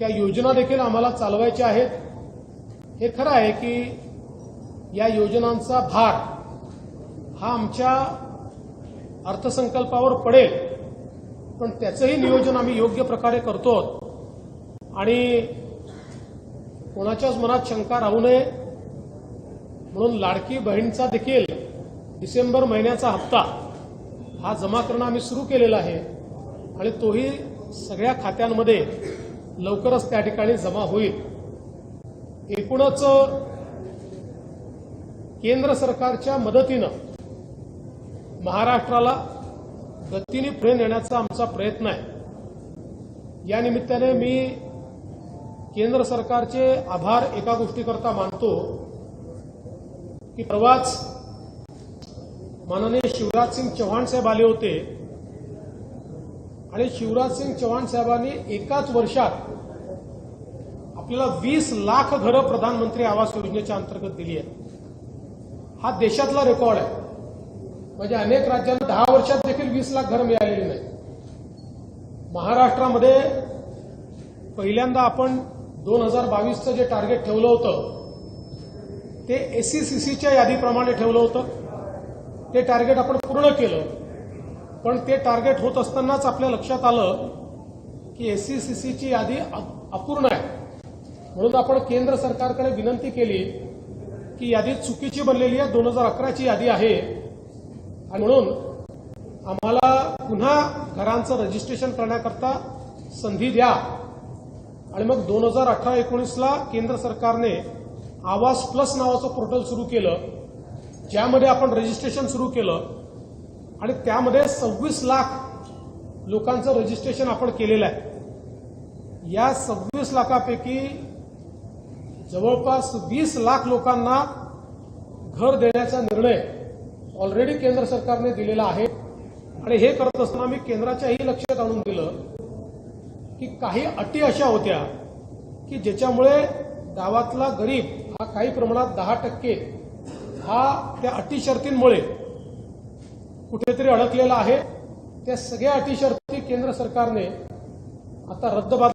त्या योजना देखील आम्हाला चालवायच्या आहेत। हे खरं आहे की या योजनांचा भार हा आमच्या अर्थसंकल्पावर पडेल, पण त्याचंही नियोजन आम्ही योग्य प्रकारे करतो आणि कोणाच्याच मनात शंका राहू नये म्हणून लाडकी बहीणचा देखील डिसेंबर महिन्याचा हप्ता हा जमा करणं आम्ही सुरू केलेला आहे आणि तोही सगळ्या खात्यांमध्ये लवकरच त्या ठिकाणी जमा होईल। एकूणच केंद्र सरकारच्या मदतीनं महाराष्ट्राला गतीने पुढे नेण्याचा आमचा प्रयत्न आहे। या निमित्ताने मी केंद्र सरकारचे आभार एका गोष्टीकरता मानतो की परवाच माननीय शिवराज सिंग चौहान साहेब आले होते आणि शिवराज सिंग चौहान साहेबांनी एकाच वर्षात आपल्याला 20 लाख घरं प्रधानमंत्री आवास योजनेच्या अंतर्गत दिली आहेत। हा देशातला रेकॉर्ड आहे। म्हणजे अनेक राज्यांना 10 वर्षात देखील 20 लाख घरं मिळालेली नाही। महाराष्ट्रामध्ये पहिल्यांदा आपण 2022चं जे टार्गेट ठेवलं होतं ते एससीसीच्या यादीप्रमाणे ठेवलं होतं। ते टार्गेट आपण पूर्ण केलं, पण ते टार्गेट होत असतानाच आपल्या लक्षात आलं की एससीसीची यादी अपूर्ण आहे। म्हणून आपण केंद्र सरकारकडे विनंती केली की यादी चुकीची बनलेली आहे, 2011ची यादी आहे आणि म्हणून आम्हाला पुन्हा घरांचं रजिस्ट्रेशन करण्याकरता संधी द्या। आणि मग 2018-19ला केंद्र सरकारने आवास प्लस नावाचं पोर्टल सुरू केलं, ज्यामध्ये आपण रजिस्ट्रेशन सुरू केलं आणि त्यामध्ये 26 लाख लोकांचं रजिस्ट्रेशन आपण केलेलं आहे। या 26 लाखापैकी जवळपास 20 लाख लोकांना घर देण्याचा निर्णय ऑलरेडी केंद्र सरकारने दिलेला आहे आणि हे करत असताना मी केंद्राच्याही लक्षात आणून दिलं की काही अटी अशा होत्या की ज्याच्यामुळे गावातला गरीब हा काही प्रमाणात 10% हा त्या अटी शर्तींमुळे कुठेतरी अडकलेला आहे। त्या सगळ्या अटी शर्ती केंद्र सरकारने आता रद्दबातल